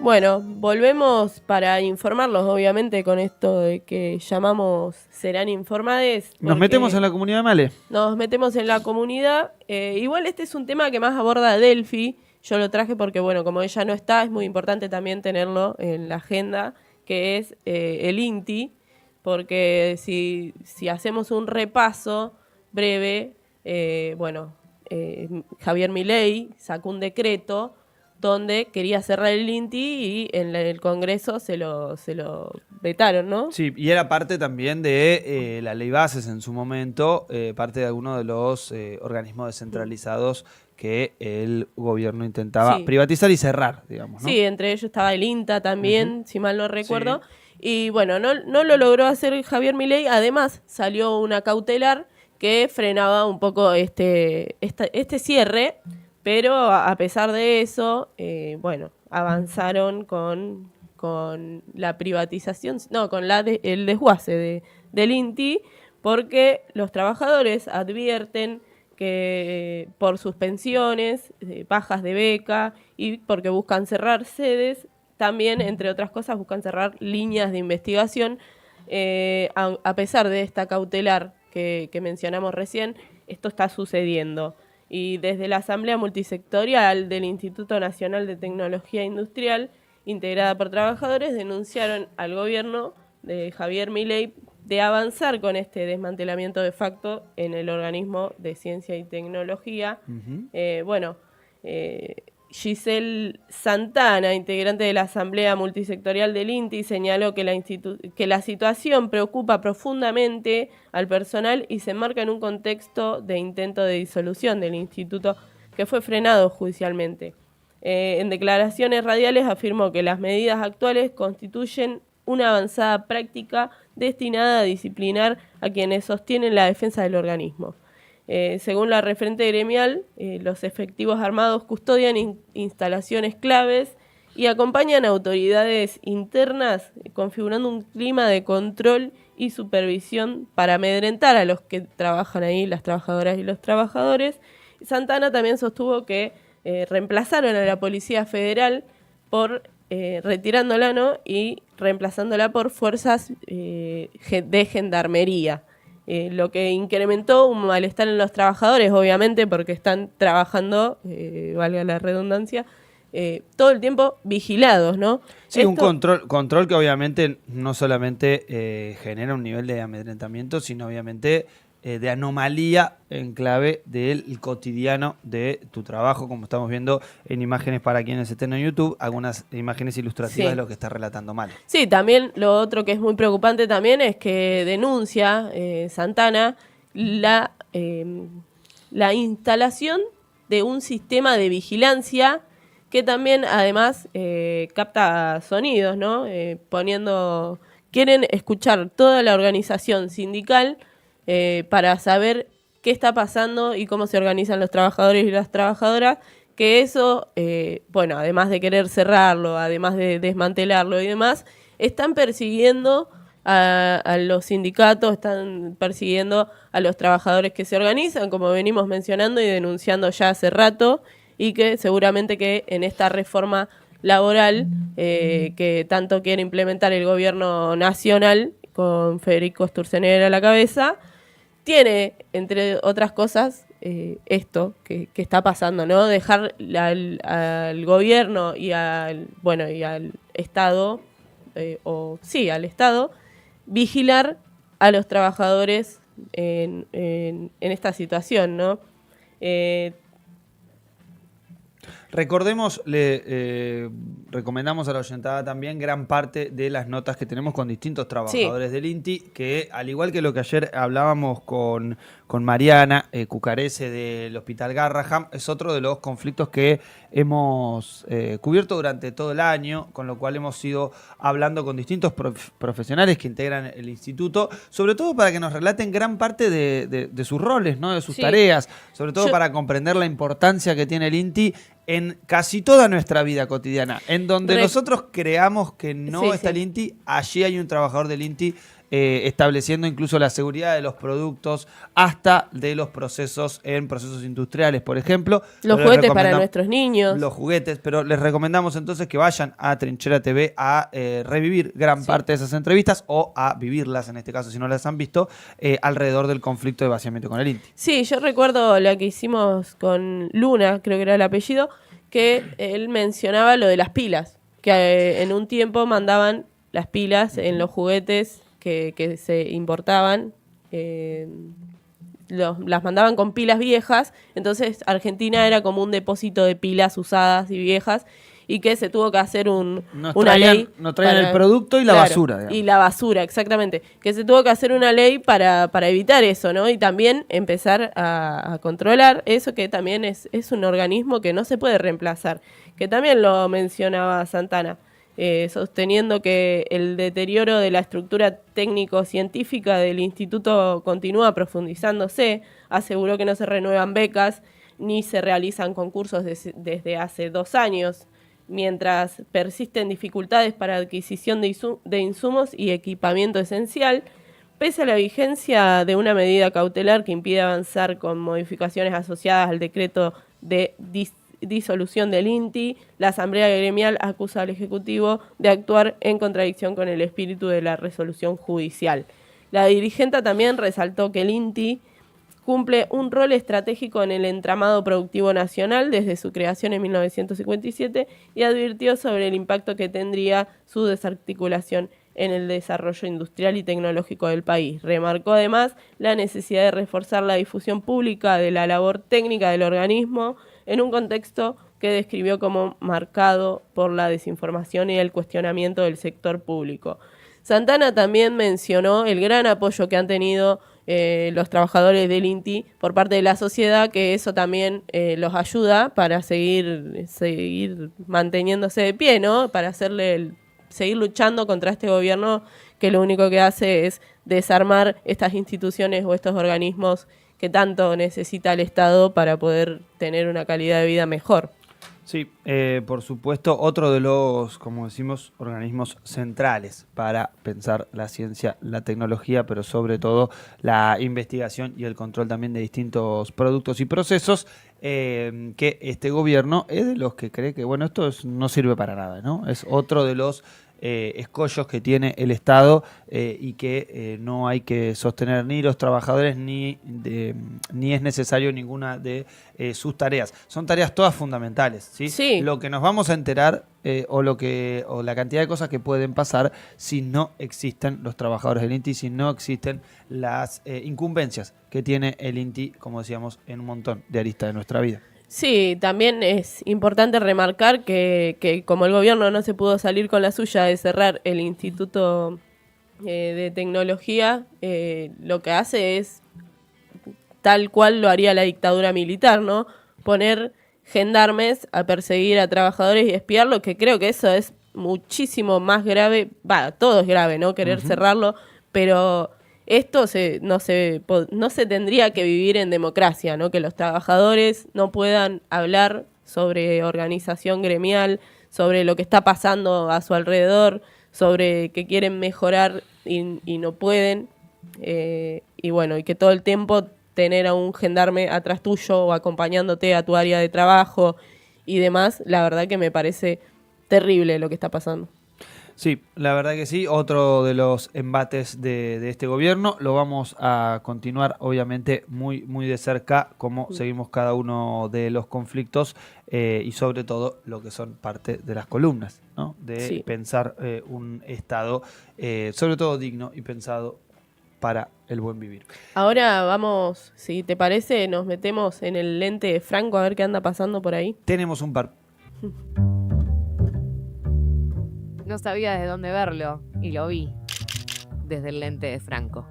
Bueno, volvemos para informarlos, obviamente, con esto de que llamamos Serán Informades. Nos metemos en la comunidad de Male. Nos metemos en la comunidad. Igual este es un tema que más aborda Delphi. Yo lo traje porque, bueno, como ella no está, es muy importante también tenerlo en la agenda, que es el INTI, porque si hacemos un repaso breve, Javier Milei sacó un decreto donde quería cerrar el INTI y en el Congreso se lo vetaron, ¿no? Sí, y era parte también de la ley bases en su momento, parte de algunos de los organismos descentralizados que el gobierno intentaba privatizar y cerrar, digamos, ¿no? Sí, entre ellos estaba el INTA también, si mal no recuerdo. Sí. Y bueno, no lo logró hacer Javier Milei. Además, salió una cautelar que frenaba un poco este cierre, pero a pesar de eso, avanzaron con la privatización, con el desguace del INTI, porque los trabajadores advierten que por suspensiones, bajas de beca y porque buscan cerrar sedes, también, entre otras cosas, buscan cerrar líneas de investigación. A pesar de esta cautelar que mencionamos recién, esto está sucediendo. Y desde la Asamblea Multisectorial del Instituto Nacional de Tecnología Industrial, integrada por trabajadores, denunciaron al gobierno de Javier Milei de avanzar con este desmantelamiento de facto en el organismo de ciencia y tecnología. Giselle Santana, integrante de la Asamblea Multisectorial del INTI, señaló que la situación preocupa profundamente al personal y se enmarca en un contexto de intento de disolución del instituto que fue frenado judicialmente. En declaraciones radiales afirmó que las medidas actuales constituyen una avanzada práctica destinada a disciplinar a quienes sostienen la defensa del organismo. Según la referente gremial, los efectivos armados custodian instalaciones claves y acompañan a autoridades internas, configurando un clima de control y supervisión para amedrentar a los que trabajan ahí, las trabajadoras y los trabajadores. Santana también sostuvo que reemplazaron a la Policía Federal retirándola, ¿no? Y reemplazándola por fuerzas de gendarmería. Lo que incrementó un malestar en los trabajadores, obviamente, porque están trabajando, valga la redundancia, todo el tiempo vigilados, ¿no? Sí, un control que obviamente no solamente genera un nivel de amedrentamiento, sino obviamente de anomalía en clave del cotidiano de tu trabajo, como estamos viendo en imágenes para quienes estén en YouTube, algunas imágenes ilustrativas de lo que está relatando Male. Sí, también lo otro que es muy preocupante también es que denuncia Santana la instalación de un sistema de vigilancia que también además capta sonidos, ¿no? Quieren escuchar toda la organización sindical para saber qué está pasando y cómo se organizan los trabajadores y las trabajadoras, que eso, además de querer cerrarlo, además de desmantelarlo y demás, están persiguiendo a los sindicatos, están persiguiendo a los trabajadores que se organizan, como venimos mencionando y denunciando ya hace rato, y que seguramente que en esta reforma laboral que tanto quiere implementar el gobierno nacional, con Federico Sturzenegger a la cabeza, tiene, entre otras cosas, esto que está pasando, ¿no? Dejar al gobierno y al Estado, al Estado, vigilar a los trabajadores en esta situación, ¿no? Recordemos, recomendamos a la oyentada también gran parte de las notas que tenemos con distintos trabajadores del INTI, que al igual que lo que ayer hablábamos con Mariana Cucarese del Hospital Garraham, es otro de los conflictos que hemos cubierto durante todo el año, con lo cual hemos ido hablando con distintos profesionales que integran el instituto, sobre todo para que nos relaten gran parte de sus roles, ¿no? De sus tareas, sobre todo para comprender la importancia que tiene el INTI en casi toda nuestra vida cotidiana. En donde nosotros creamos que no está el INTI, allí hay un trabajador del INTI estableciendo incluso la seguridad de los productos hasta de los procesos en procesos industriales, por ejemplo. Los juguetes para nuestros niños. Los juguetes, pero les recomendamos entonces que vayan a Trinchera TV a revivir gran parte de esas entrevistas o a vivirlas, en este caso, si no las han visto, alrededor del conflicto de vaciamiento con el INTI. Sí, yo recuerdo la que hicimos con Luna, creo que era el apellido, que él mencionaba lo de las pilas, que en un tiempo mandaban las pilas en los juguetes que se importaban, las mandaban con pilas viejas, entonces Argentina era como un depósito de pilas usadas y viejas, y que se tuvo que hacer una ley. No traían el producto y la basura. Digamos. Y la basura, exactamente. Que se tuvo que hacer una ley para evitar eso, ¿no? Y también empezar a controlar eso, que también es un organismo que no se puede reemplazar. Que también lo mencionaba Santana, sosteniendo que el deterioro de la estructura técnico-científica del instituto continúa profundizándose. Aseguró que no se renuevan becas ni se realizan concursos desde hace 2 años. Mientras persisten dificultades para adquisición de insumos y equipamiento esencial, pese a la vigencia de una medida cautelar que impide avanzar con modificaciones asociadas al decreto de disolución del INTI, la Asamblea Gremial acusa al Ejecutivo de actuar en contradicción con el espíritu de la resolución judicial. La dirigente también resaltó que el INTI cumple un rol estratégico en el entramado productivo nacional desde su creación en 1957 y advirtió sobre el impacto que tendría su desarticulación en el desarrollo industrial y tecnológico del país. Remarcó además la necesidad de reforzar la difusión pública de la labor técnica del organismo en un contexto que describió como marcado por la desinformación y el cuestionamiento del sector público. Santana también mencionó el gran apoyo que han tenido los trabajadores del INTI por parte de la sociedad, que eso también los ayuda para seguir manteniéndose de pie, ¿no? Para seguir luchando contra este gobierno que lo único que hace es desarmar estas instituciones o estos organismos que tanto necesita el Estado para poder tener una calidad de vida mejor. Sí, por supuesto, otro de los, como decimos, organismos centrales para pensar la ciencia, la tecnología, pero sobre todo la investigación y el control también de distintos productos y procesos, que este gobierno es de los que cree que, bueno, esto no sirve para nada, ¿no? Es otro de los escollos que tiene el Estado y que no hay que sostener ni los trabajadores ni es necesario ninguna de sus tareas. Son tareas todas fundamentales, ¿sí? Sí. Lo que nos vamos a enterar o la cantidad de cosas que pueden pasar si no existen los trabajadores del INTI, si no existen las incumbencias que tiene el INTI, como decíamos, en un montón de aristas de nuestra vida. Sí, también es importante remarcar que como el gobierno no se pudo salir con la suya de cerrar el Instituto de Tecnología, lo que hace es tal cual lo haría la dictadura militar, ¿no? Poner gendarmes a perseguir a trabajadores y espiarlo, que creo que eso es muchísimo más grave. Todo es grave, ¿no? Querer cerrarlo, pero esto no se tendría que vivir en democracia, ¿no? Que los trabajadores no puedan hablar sobre organización gremial, sobre lo que está pasando a su alrededor, sobre que quieren mejorar y no pueden. Y bueno, y que todo el tiempo tener a un gendarme atrás tuyo o acompañándote a tu área de trabajo y demás, la verdad que me parece terrible lo que está pasando. Sí, la verdad que sí, otro de los embates de este gobierno. Lo vamos a continuar, obviamente, muy, muy de cerca, como seguimos cada uno de los conflictos y sobre todo lo que son parte de las columnas, ¿no? De pensar un Estado, sobre todo digno y pensado para el buen vivir. Ahora vamos, si te parece, nos metemos en el lente de Franco a ver qué anda pasando por ahí. Tenemos un par. No sabía desde dónde verlo y lo vi desde el lente de Franco.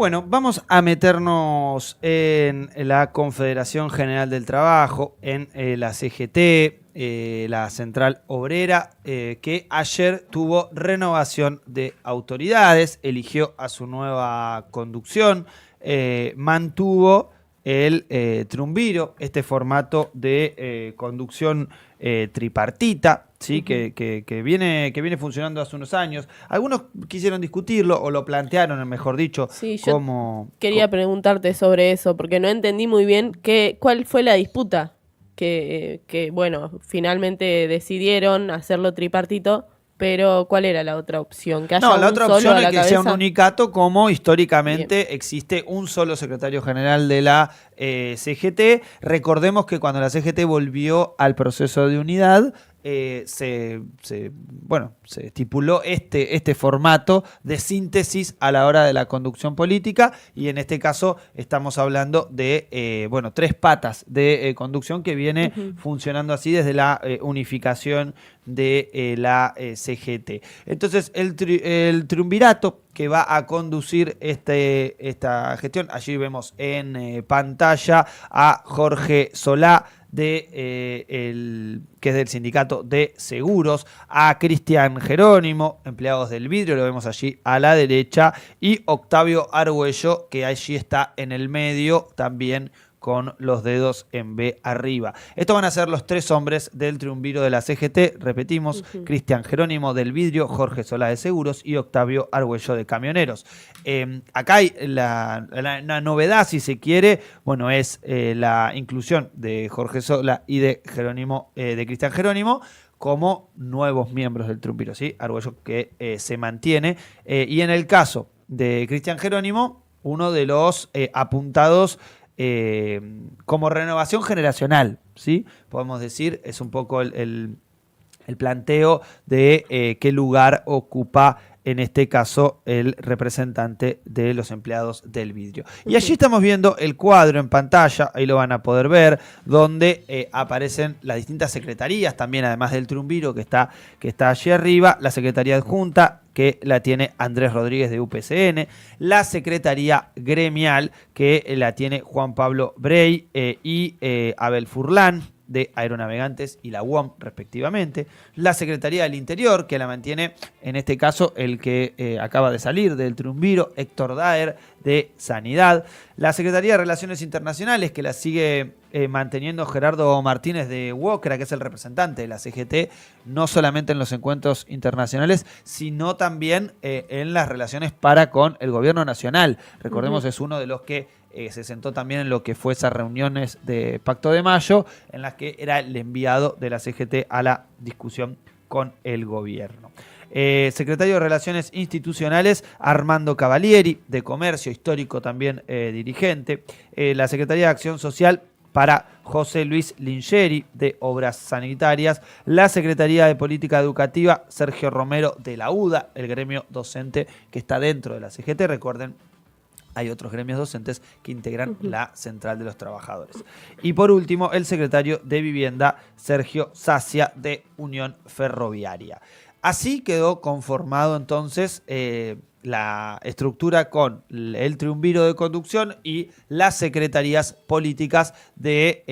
Bueno, vamos a meternos en la Confederación General del Trabajo, en la CGT, la Central Obrera, que ayer tuvo renovación de autoridades, eligió a su nueva conducción, mantuvo el triunviro, este formato de conducción tripartita, ¿sí? que viene funcionando hace unos años. Algunos quisieron discutirlo o lo plantearon, mejor dicho, Sí, como... quería preguntarte sobre eso, porque no entendí muy bien cuál fue la disputa que bueno, finalmente decidieron hacerlo tripartito, pero ¿cuál era la otra opción? ¿Que haya No, la un otra solo opción a es la que sea un cabeza? unicato, como históricamente existe un solo secretario general de la CGT. Recordemos que cuando la CGT volvió al proceso de unidad, se estipuló este formato de síntesis a la hora de la conducción política, y en este caso estamos hablando de 3 patas de conducción que viene funcionando así desde la unificación de la CGT. Entonces el triunvirato que va a conducir esta gestión, allí vemos en pantalla a Jorge Solá, que es del Sindicato de Seguros, a Cristian Jerónimo, empleados del vidrio, lo vemos allí a la derecha, y Octavio Argüello, que allí está en el medio, también con los dedos en B arriba. Estos van a ser los 3 hombres del triunviro de la CGT, repetimos, Cristian Jerónimo del vidrio, Jorge Solá de Seguros y Octavio Argüello de Camioneros. Acá hay la novedad, si se quiere, bueno, es la inclusión de Jorge Solá y de Cristian Jerónimo como nuevos miembros del triunviro, ¿sí? Argüello que se mantiene. Y en el caso de Cristian Jerónimo, uno de los apuntados como renovación generacional, ¿sí? Podemos decir, es un poco el planteo de qué lugar ocupa en este caso el representante de los empleados del vidrio. Y allí estamos viendo el cuadro en pantalla, ahí lo van a poder ver, donde aparecen las distintas secretarías, también además del triunviro que está allí arriba, la secretaría adjunta, que la tiene Andrés Rodríguez de UPCN, la secretaría gremial, que la tiene Juan Pablo Brey y Abel Furlán, de Aeronavegantes y la UOM respectivamente, la Secretaría del Interior, que la mantiene en este caso el que acaba de salir del triunviro, Héctor Daer, de Sanidad, la Secretaría de Relaciones Internacionales, que la sigue manteniendo Gerardo Martínez de Wokra, que es el representante de la CGT, no solamente en los encuentros internacionales, sino también en las relaciones para con el gobierno nacional. Recordemos, es uno de los que se sentó también en lo que fue esas reuniones de Pacto de Mayo, en las que era el enviado de la CGT a la discusión con el gobierno. Secretario de Relaciones Institucionales, Armando Cavalieri, de Comercio, histórico también dirigente. La Secretaría de Acción Social, para José Luis Lingeri, de Obras Sanitarias. La Secretaría de Política Educativa, Sergio Romero, de la UDA, el gremio docente que está dentro de la CGT. Recuerden, hay otros gremios docentes que integran la Central de los Trabajadores. Y por último, el secretario de Vivienda, Sergio Sacia, de Unión Ferroviaria. Así quedó conformado entonces la estructura con el triunviro de conducción y las secretarías políticas en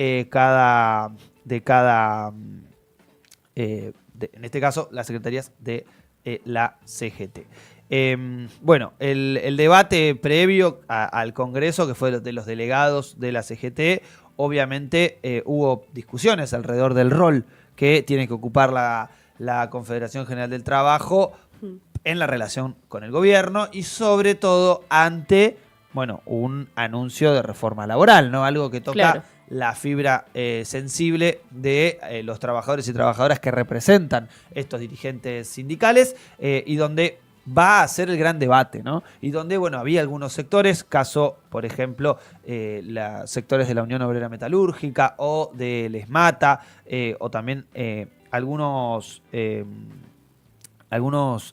este caso, las secretarías de la CGT. El debate previo al Congreso, que fue de los delegados de la CGT, obviamente hubo discusiones alrededor del rol que tiene que ocupar la Confederación General del Trabajo en la relación con el gobierno y sobre todo ante un anuncio de reforma laboral, ¿no? Algo que toca la fibra sensible de los trabajadores y trabajadoras que representan estos dirigentes sindicales y donde va a ser el gran debate, ¿no? Y donde, había algunos sectores, caso, por ejemplo, los sectores de la Unión Obrera Metalúrgica o del ESMATA, o también algunos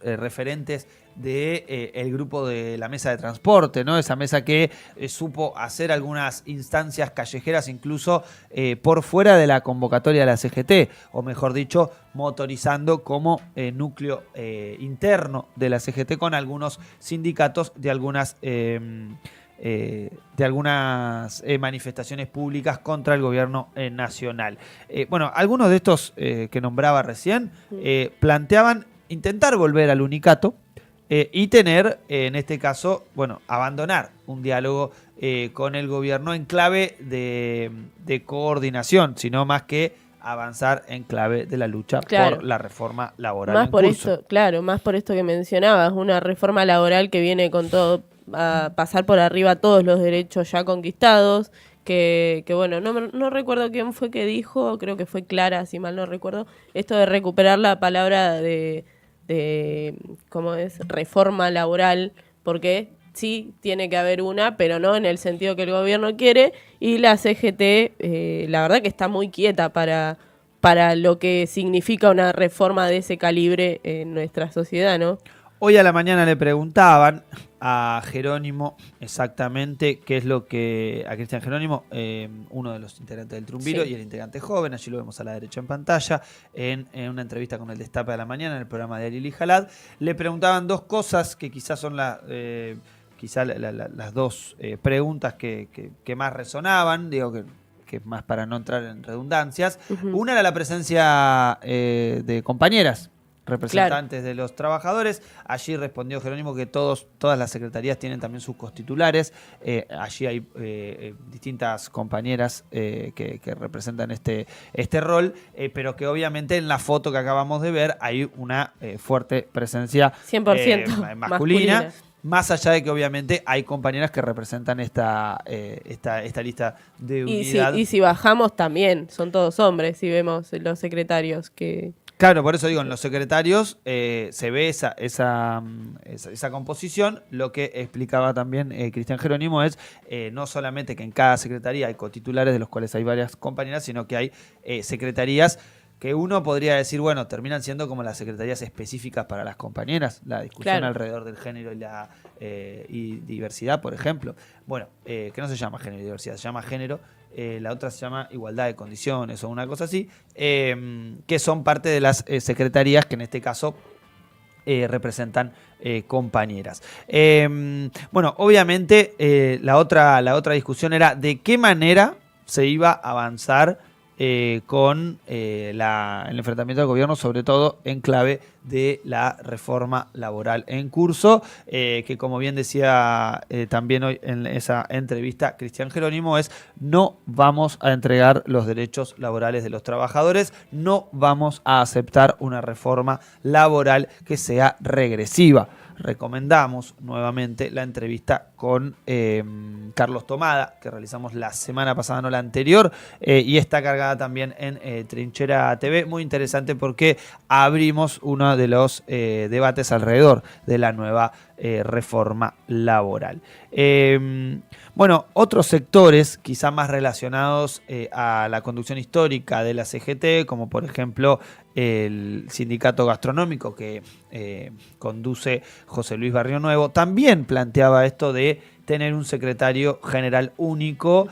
referentes de el grupo de la mesa de transporte, ¿no? Esa mesa que supo hacer algunas instancias callejeras incluso por fuera de la convocatoria de la CGT, o mejor dicho, motorizando como núcleo interno de la CGT con algunos sindicatos de algunas manifestaciones públicas contra el gobierno nacional. Bueno, algunos de estos que nombraba recién planteaban intentar volver al unicato y tener, en este caso, bueno, abandonar un diálogo con el gobierno en clave de coordinación, sino más que avanzar en clave de la lucha por la reforma laboral más en por curso. esto, claro, más por esto que mencionabas, una reforma laboral que viene con todo a pasar por arriba todos los derechos ya conquistados, que bueno, no recuerdo quién fue que dijo, creo que fue Clara, si mal no recuerdo, esto de recuperar la palabra de ¿cómo es? Reforma laboral, porque sí tiene que haber una, pero no en el sentido que el gobierno quiere, y la CGT la verdad que está muy quieta para lo que significa una reforma de ese calibre en nuestra sociedad, ¿no? Hoy a la mañana le preguntaban a Jerónimo exactamente qué es lo que... A Cristian Jerónimo, uno de los integrantes del Trumbiro y el integrante joven, allí lo vemos a la derecha en pantalla, en una entrevista con el Destape de la mañana en el programa de Arili Jalad, le preguntaban dos cosas que quizás son las dos preguntas que más resonaban, digo que más para no entrar en redundancias. Una era la presencia de compañeras representantes de los trabajadores. Allí respondió Jerónimo que todas las secretarías tienen también sus constitulares. Allí hay distintas compañeras que representan este rol, pero que obviamente en la foto que acabamos de ver hay una fuerte presencia 100% masculina. Más allá de que obviamente hay compañeras que representan esta lista de unidad. Y si bajamos también, son todos hombres, si vemos los secretarios que... Claro, por eso digo, en los secretarios se ve esa composición. Lo que explicaba también Cristian Jerónimo es no solamente que en cada secretaría hay cotitulares de los cuales hay varias compañeras, sino que hay secretarías que uno podría decir, bueno, terminan siendo como las secretarías específicas para las compañeras, la discusión alrededor del género y diversidad, por ejemplo. Bueno, que no se llama género y diversidad, se llama género. La otra se llama igualdad de condiciones o una cosa así, que son parte de las secretarías que en este caso representan compañeras. Bueno, obviamente la otra discusión era de qué manera se iba a avanzar con el enfrentamiento del gobierno, sobre todo en clave de la reforma laboral en curso, que como bien decía también hoy en esa entrevista Cristian Jerónimo, no vamos a entregar los derechos laborales de los trabajadores, no vamos a aceptar una reforma laboral que sea regresiva. Recomendamos nuevamente la entrevista con Carlos Tomada, que realizamos la semana pasada, no la anterior, y está cargada también en Trinchera TV. Muy interesante porque abrimos uno de los debates alrededor de la nueva reforma laboral. Bueno, otros sectores quizá más relacionados a la conducción histórica de la CGT, como por ejemplo el sindicato gastronómico que conduce José Luis Barrio Nuevo, también planteaba esto de tener un secretario general único,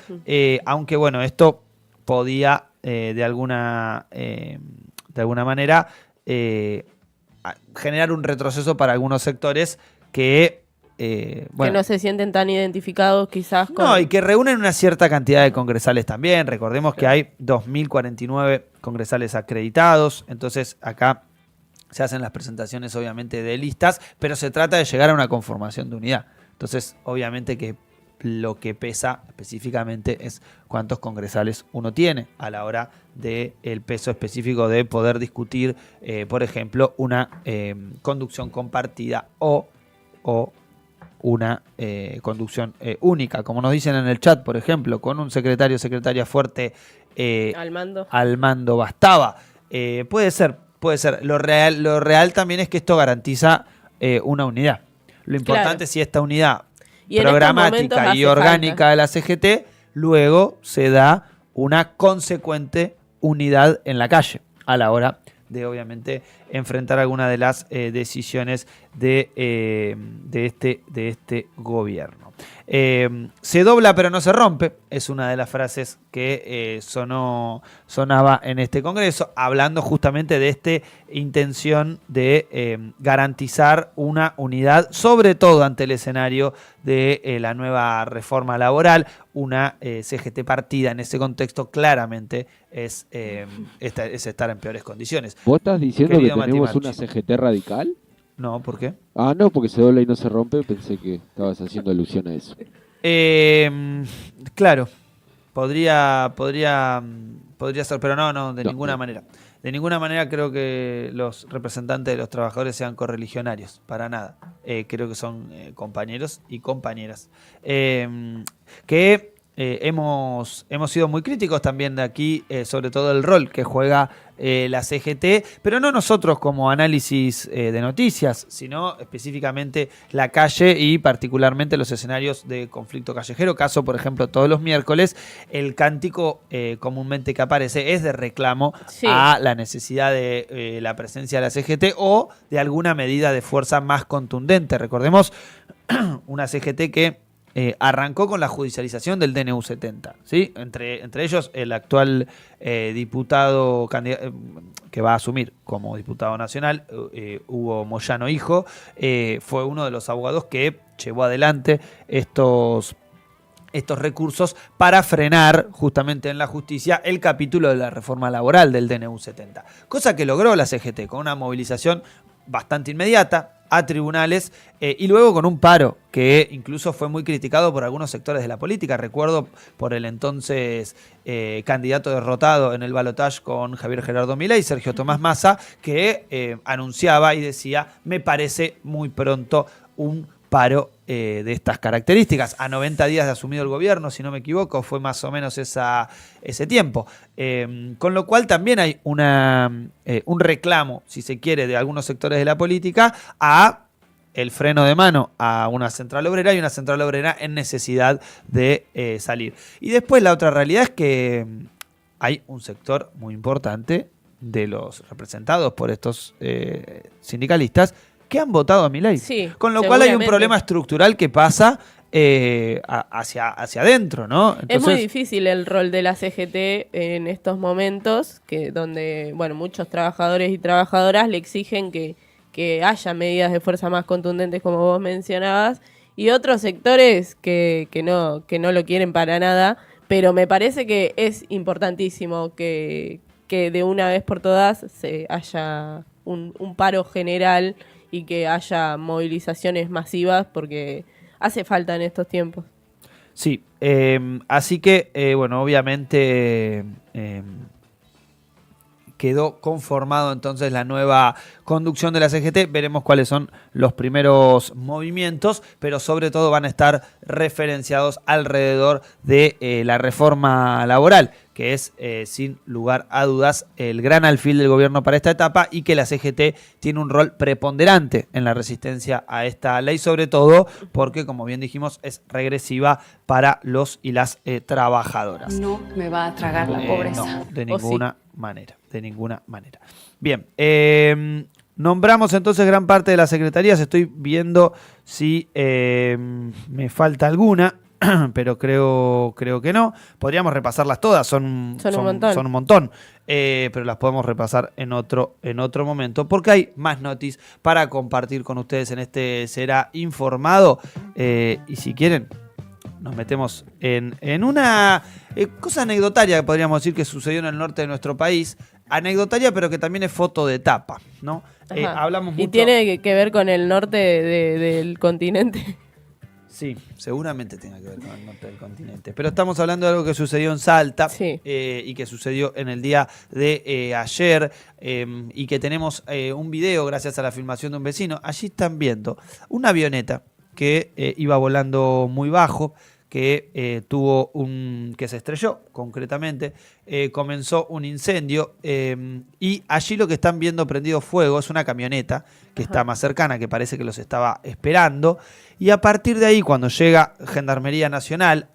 aunque bueno, esto podía de alguna manera generar un retroceso para algunos sectores que no se sienten tan identificados quizás con... No, y que reúnen una cierta cantidad de congresales también. Recordemos que hay 2.049 congresales acreditados, entonces acá se hacen las presentaciones obviamente de listas, pero se trata de llegar a una conformación de unidad. Entonces, obviamente que lo que pesa específicamente es cuántos congresales uno tiene a la hora del peso específico de poder discutir, por ejemplo, una conducción compartida o una conducción única, como nos dicen en el chat, por ejemplo, con un secretaria fuerte al mando bastaba. Puede ser. Lo real también es que esto garantiza una unidad. Lo importante es si esta unidad programática y orgánica de la CGT luego se da una consecuente unidad en la calle a la hora de obviamente enfrentar alguna de las decisiones de este gobierno. Se dobla pero no se rompe, es una de las frases que sonaba en este Congreso, hablando justamente de esta intención de garantizar una unidad, sobre todo ante el escenario de la nueva reforma laboral. Una CGT partida en ese contexto claramente es estar en peores condiciones. ¿Vos estás diciendo Querido que tenemos Mati una Marchi. CGT radical? No, ¿por qué? Ah, no, porque se dobla y no se rompe. Pensé que estabas haciendo alusión a eso. Claro, podría ser, pero no, de No, ninguna no. manera. De ninguna manera creo que los representantes de los trabajadores sean correligionarios, para nada. Creo que son compañeros y compañeras. Hemos sido muy críticos también de aquí, sobre todo el rol que juega la CGT, pero no nosotros como análisis de noticias, sino específicamente la calle y particularmente los escenarios de conflicto callejero. Caso, por ejemplo, todos los miércoles, el cántico comúnmente que aparece es de reclamo a la necesidad de la presencia de la CGT o de alguna medida de fuerza más contundente. Recordemos una CGT que arrancó con la judicialización del DNU 70, ¿sí? Entre ellos el actual diputado que va a asumir como diputado nacional, Hugo Moyano Hijo, fue uno de los abogados que llevó adelante estos recursos para frenar justamente en la justicia el capítulo de la reforma laboral del DNU 70. Cosa que logró la CGT con una movilización bastante inmediata a tribunales y luego con un paro que incluso fue muy criticado por algunos sectores de la política. Recuerdo por el entonces candidato derrotado en el balotaje con Javier Gerardo Milei, Sergio Tomás Massa, que anunciaba y decía: me parece muy pronto un paro de estas características. A 90 días de asumido el gobierno, si no me equivoco, fue más o menos ese tiempo. Con lo cual también hay un reclamo, si se quiere, de algunos sectores de la política a el freno de mano a una central obrera, y una central obrera en necesidad de salir. Y después la otra realidad es que hay un sector muy importante de los representados por estos sindicalistas que han votado a Milei. Sí, con lo cual hay un problema estructural que pasa hacia adentro, ¿no? Entonces, es muy difícil el rol de la CGT en estos momentos, donde muchos trabajadores y trabajadoras le exigen que haya medidas de fuerza más contundentes, como vos mencionabas, y otros sectores que no lo quieren para nada, pero me parece que es importantísimo que de una vez por todas se haya un paro general y que haya movilizaciones masivas, porque hace falta en estos tiempos. Sí, así que, obviamente quedó conformado entonces la nueva conducción de la CGT. Veremos cuáles son los primeros movimientos, pero sobre todo van a estar referenciados alrededor de la reforma laboral, que es, sin lugar a dudas, el gran alfil del gobierno para esta etapa, y que la CGT tiene un rol preponderante en la resistencia a esta ley, sobre todo porque, como bien dijimos, es regresiva para los y las trabajadoras. No me va a tragar la pobreza. No, de ninguna manera, de ninguna manera. Bien, nombramos entonces gran parte de las secretarías. Estoy viendo si me falta alguna, pero creo que no. Podríamos repasarlas todas, son un montón, pero las podemos repasar en otro momento, porque hay más noticias para compartir con ustedes en este Será Informado. Y si quieren, nos metemos en una cosa anecdotaria, que podríamos decir que sucedió en el norte de nuestro país. Anecdotaria, pero que también es foto de tapa, ¿no? Hablamos mucho. Y tiene que ver con el norte del continente. Sí, seguramente tenga que ver con el norte del continente. Pero estamos hablando de algo que sucedió en Salta, sí, y que sucedió en el día de ayer, y que tenemos un video gracias a la filmación de un vecino. Allí están viendo una avioneta que iba volando muy bajo, que que se estrelló concretamente, comenzó un incendio y allí lo que están viendo prendido fuego es una camioneta que está más cercana, que parece que los estaba esperando, y a partir de ahí, cuando llega Gendarmería Nacional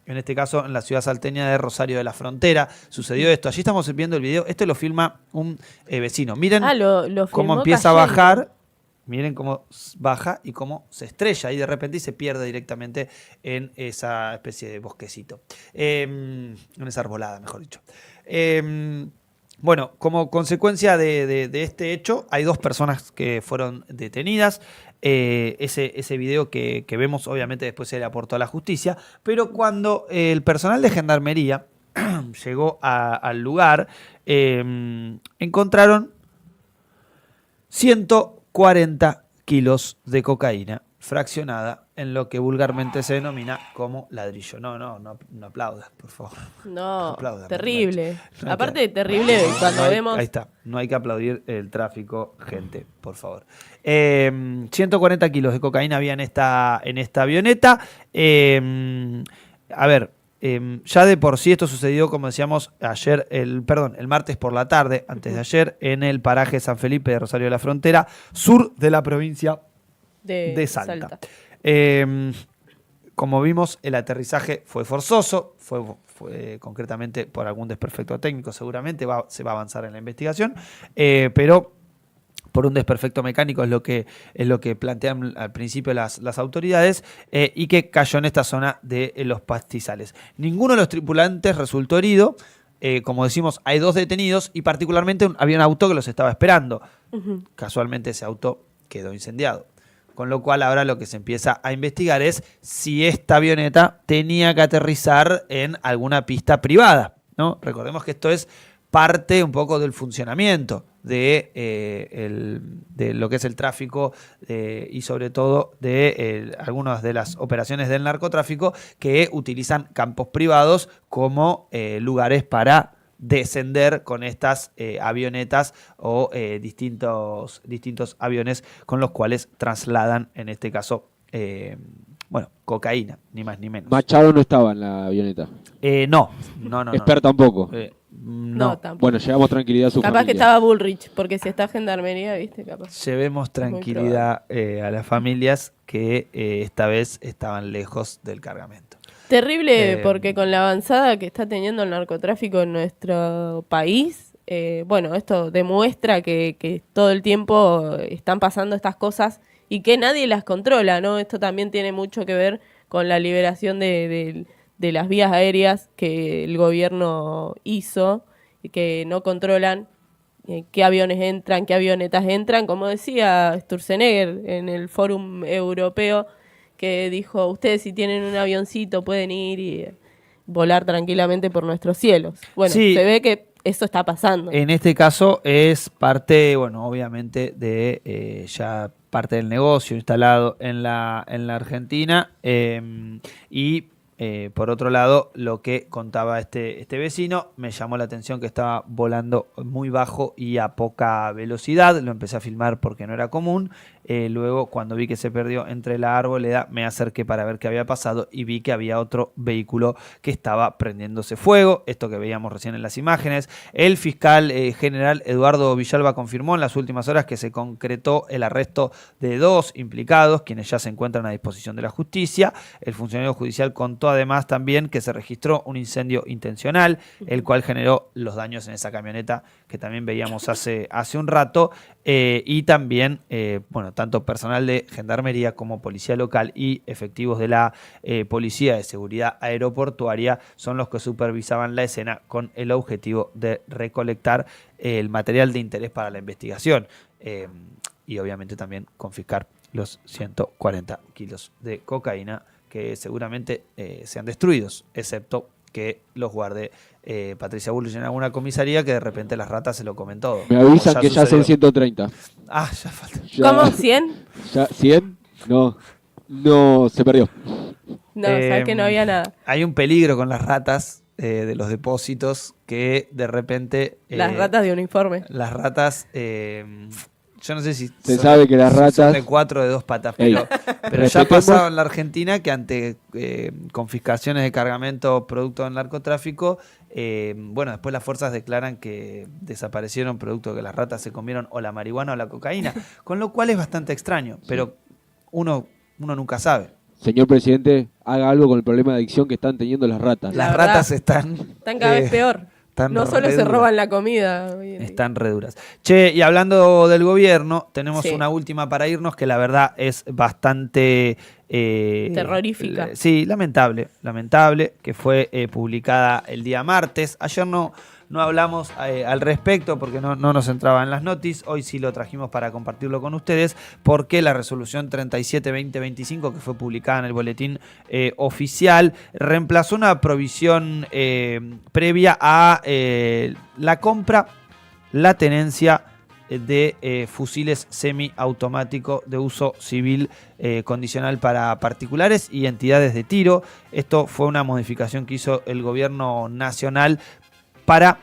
en este caso en la ciudad salteña de Rosario de la Frontera, sucedió esto. Allí estamos viendo el video, esto lo filma un vecino. Miren cómo empieza a bajar. Miren cómo baja y cómo se estrella y de repente se pierde directamente en esa especie de bosquecito. En esa arbolada, mejor dicho. Bueno, como consecuencia de este hecho, hay 2 personas que fueron detenidas. Ese video que vemos, obviamente, después se le aportó a la justicia. Pero cuando el personal de Gendarmería llegó al lugar, encontraron 140 kilos de cocaína fraccionada en lo que vulgarmente se denomina como ladrillo. No aplaudas, por favor. No, aplaudas, terrible. No Aparte, terrible cuando vemos... Ahí está, no hay que aplaudir el tráfico, gente, por favor. 140 kilos de cocaína había en esta avioneta. A ver, ya de por sí esto sucedió, como decíamos, el martes por la tarde, antes de ayer, en el paraje San Felipe de Rosario de la Frontera, sur de la provincia de Salta. Como vimos, el aterrizaje fue forzoso, fue concretamente por algún desperfecto técnico, seguramente se va a avanzar en la investigación, pero por un desperfecto mecánico es lo que plantean al principio las autoridades, y que cayó en esta zona de los pastizales. Ninguno de los tripulantes resultó herido. Como decimos, hay 2 detenidos y particularmente había un auto que los estaba esperando. Casualmente ese auto quedó incendiado. Con lo cual ahora lo que se empieza a investigar es si esta avioneta tenía que aterrizar en alguna pista privada, ¿no? Recordemos que esto es parte un poco del funcionamiento de lo que es el tráfico y sobre todo de algunas de las operaciones del narcotráfico que utilizan campos privados como lugares para descender con estas avionetas o distintos aviones con los cuales trasladan, en este caso, cocaína, ni más ni menos. Machado no estaba en la avioneta. No. Esper tampoco. No, tampoco. Bueno, llevamos tranquilidad a su Capaz familia. que estaba Bullrich, porque si está Gendarmería, ¿viste? Capaz. Llevemos tranquilidad a las familias que esta vez estaban lejos del cargamento. Terrible, porque con la avanzada que está teniendo el narcotráfico en nuestro país, esto demuestra que todo el tiempo están pasando estas cosas y que nadie las controla, ¿no? Esto también tiene mucho que ver con la liberación de las vías aéreas que el gobierno hizo y que no controlan qué aviones entran, qué avionetas entran, como decía Sturzenegger en el Fórum Europeo, que dijo, ustedes si tienen un avioncito pueden ir y volar tranquilamente por nuestros cielos. Bueno, sí, se ve que eso está pasando. En este caso es parte, obviamente de ya parte del negocio instalado en la Argentina, y por otro lado, lo que contaba este vecino, me llamó la atención que estaba volando muy bajo y a poca velocidad. Lo empecé a filmar porque no era común. Luego, cuando vi que se perdió entre la arboleda, me acerqué para ver qué había pasado y vi que había otro vehículo que estaba prendiéndose fuego. Esto que veíamos recién en las imágenes. El fiscal general Eduardo Villalba confirmó en las últimas horas que se concretó el arresto de 2 implicados, quienes ya se encuentran a disposición de la justicia. El funcionario judicial contó además también que se registró un incendio intencional, el cual generó los daños en esa camioneta que también veíamos hace un rato, y también, tanto personal de Gendarmería como policía local y efectivos de la Policía de Seguridad Aeroportuaria son los que supervisaban la escena con el objetivo de recolectar el material de interés para la investigación, y obviamente también confiscar los 140 kilos de cocaína que seguramente sean destruidos, excepto que los guarde Patricia Bullrich en alguna comisaría, que de repente las ratas se lo comen todo. Me avisan que ya son 130. Ah, ya falta. ¿Cómo? ¿100? ¿Ya 100? No, se perdió. No, sabes que no había nada. Hay un peligro con las ratas de los depósitos que de repente... las ratas de uniforme. Las ratas yo no sé si Se sabe que las son ratas... de 4 o de 2 patas, Ey, pero ya ha respetemos- pasado en la Argentina que ante confiscaciones de cargamento producto del narcotráfico, bueno, después las fuerzas declaran que desaparecieron producto de que las ratas se comieron o la marihuana o la cocaína, con lo cual es bastante extraño, pero uno nunca sabe. Señor presidente, haga algo con el problema de adicción que están teniendo las ratas. La Las verdad, ratas están cada vez peor. están No solo re se duras. roban la comida. hoy en día. Están re duras. Che, y hablando del gobierno, tenemos Sí. una última para irnos que la verdad es bastante... Terrorífica. Sí, lamentable, que fue publicada el día martes. Ayer no hablamos al respecto porque no nos entraba en las noticias. Hoy sí lo trajimos para compartirlo con ustedes porque la resolución 37-2025 que fue publicada en el boletín oficial reemplazó una provisión previa a la compra, la tenencia de fusiles semiautomáticos de uso civil condicional para particulares y entidades de tiro. Esto fue una modificación que hizo el gobierno nacional para,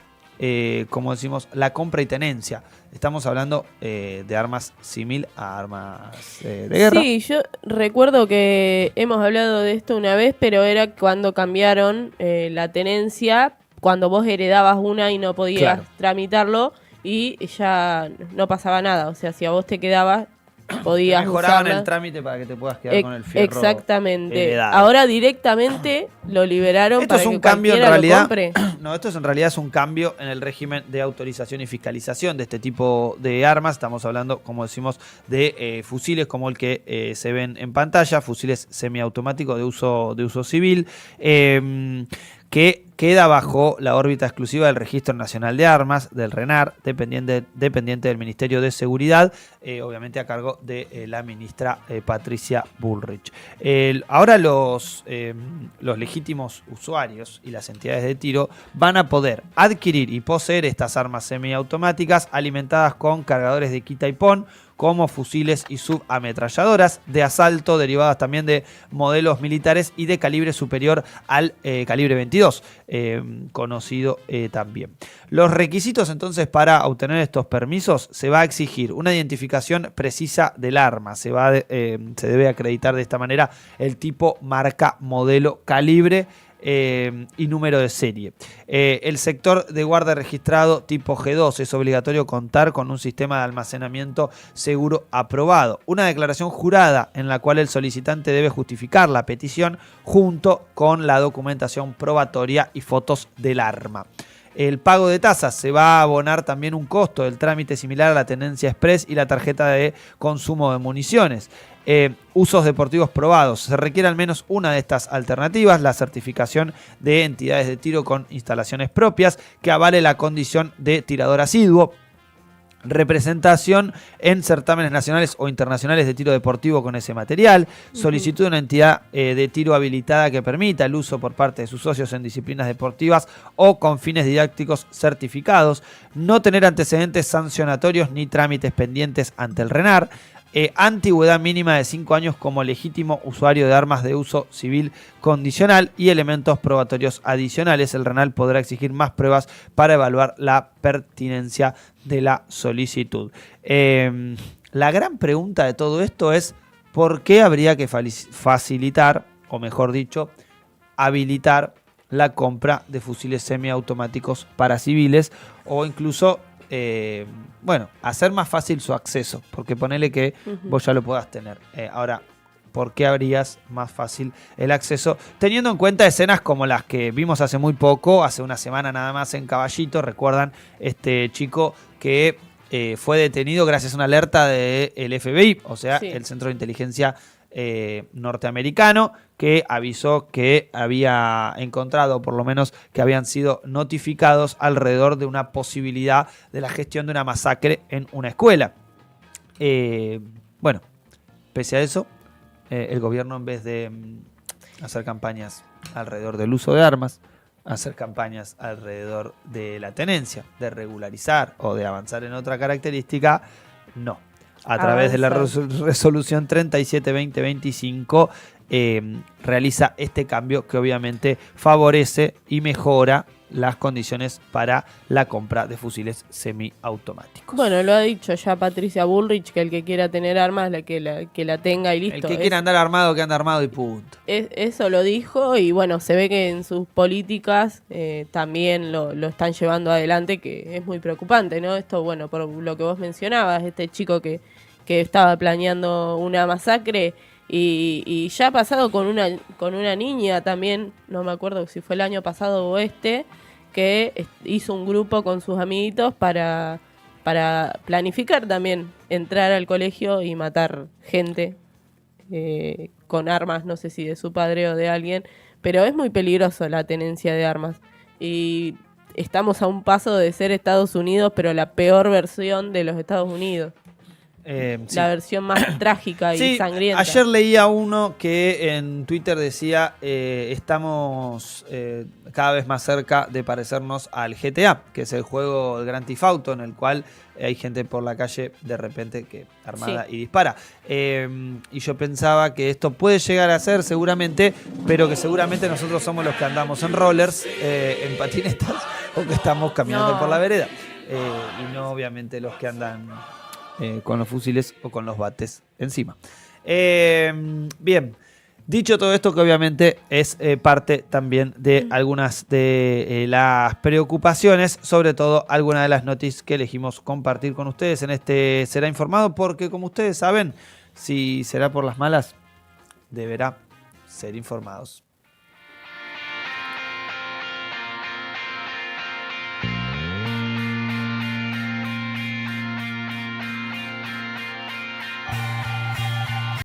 como decimos, la compra y tenencia. Estamos hablando de armas símil a armas de guerra. Sí, yo recuerdo que hemos hablado de esto una vez, pero era cuando cambiaron la tenencia, cuando vos heredabas una y no podías Claro. tramitarlo y ya no pasaba nada. O sea, si a vos te quedabas, podías Mejoraban usarla. el trámite para que te puedas quedar con el fierro. Exactamente. heredado. Ahora directamente lo liberaron Esto para es un que cambio en cualquiera lo realidad. compre. No, esto en realidad es un cambio en el régimen de autorización y fiscalización de este tipo de armas. Estamos hablando, como decimos, de fusiles como el que se ven en pantalla, fusiles semiautomáticos de uso civil, que queda bajo la órbita exclusiva del Registro Nacional de Armas, del RENAR, dependiente del Ministerio de Seguridad, obviamente a cargo de la ministra Patricia Bullrich. Ahora los legítimos usuarios y las entidades de tiro van a poder adquirir y poseer estas armas semiautomáticas alimentadas con cargadores de quita y pon, como fusiles y subametralladoras de asalto, derivadas también de modelos militares y de calibre superior al calibre 22, conocido también. Los requisitos entonces para obtener estos permisos: se va a exigir una identificación precisa del arma, se debe acreditar de esta manera el tipo, marca, modelo, calibre y número de serie. El sector de guardia registrado tipo G2 es obligatorio contar con un sistema de almacenamiento seguro aprobado. Una declaración jurada en la cual el solicitante debe justificar la petición junto con la documentación probatoria y fotos del arma. El pago de tasas: se va a abonar también un costo del trámite similar a la tenencia express y la tarjeta de consumo de municiones. Usos deportivos probados: se requiere al menos una de estas alternativas, la certificación de entidades de tiro con instalaciones propias que avale la condición de tirador asiduo, representación en certámenes nacionales o internacionales de tiro deportivo con ese material, solicitud de una entidad de tiro habilitada que permita el uso por parte de sus socios en disciplinas deportivas o con fines didácticos certificados, no tener antecedentes sancionatorios ni trámites pendientes ante el RENAR, antigüedad mínima de 5 años como legítimo usuario de armas de uso civil condicional y elementos probatorios adicionales. El RENAR podrá exigir más pruebas para evaluar la pertinencia de la solicitud. La gran pregunta de todo esto es: ¿por qué habría que facilitar, o mejor dicho, habilitar la compra de fusiles semiautomáticos para civiles, o incluso hacer más fácil su acceso? Porque ponele que vos ya lo puedas tener. Ahora, ¿por qué habrías más fácil el acceso? Teniendo en cuenta escenas como las que vimos hace muy poco, hace una semana nada más en Caballito. ¿Recuerdan este chico que fue detenido gracias a una alerta del FBI, o sea, Sí. el Centro de Inteligencia norteamericano, que avisó que había encontrado, por lo menos que habían sido notificados alrededor de una posibilidad de la gestión de una masacre en una escuela? Pese a eso, el gobierno, en vez de hacer campañas alrededor del uso de armas, hacer campañas alrededor de la tenencia, de regularizar o de avanzar en otra característica, no. A través de la resolución 37-2025 realiza este cambio que obviamente favorece y mejora las condiciones para la compra de fusiles semiautomáticos. Bueno, lo ha dicho ya Patricia Bullrich, que el que quiera tener armas, que la tenga y listo. El que quiera andar armado, que anda armado y punto. Eso lo dijo y bueno, se ve que en sus políticas también lo están llevando adelante, que es muy preocupante, ¿no? Esto, bueno, por lo que vos mencionabas, este chico que estaba planeando una masacre y ya ha pasado con una niña también, no me acuerdo si fue el año pasado o que hizo un grupo con sus amiguitos para planificar también entrar al colegio y matar gente con armas, no sé si de su padre o de alguien, pero es muy peligroso la tenencia de armas y estamos a un paso de ser Estados Unidos, pero la peor versión de los Estados Unidos. Sí. La versión más trágica y sangrienta. Ayer leía uno que en Twitter decía estamos cada vez más cerca de parecernos al GTA, que es el juego del Grand Theft Auto, en el cual hay gente por la calle de repente que armada y dispara. Y yo pensaba que esto puede llegar a ser seguramente, pero que seguramente nosotros somos los que andamos en rollers, en patinetas, o que estamos caminando por la vereda. Y no obviamente los que andan con los fusiles o con los bates encima. Bien, dicho todo esto, que obviamente es parte también de algunas de las preocupaciones, sobre todo algunas de las noticias que elegimos compartir con ustedes en este Será Informado, porque como ustedes saben, si será por las malas, deberá ser informados.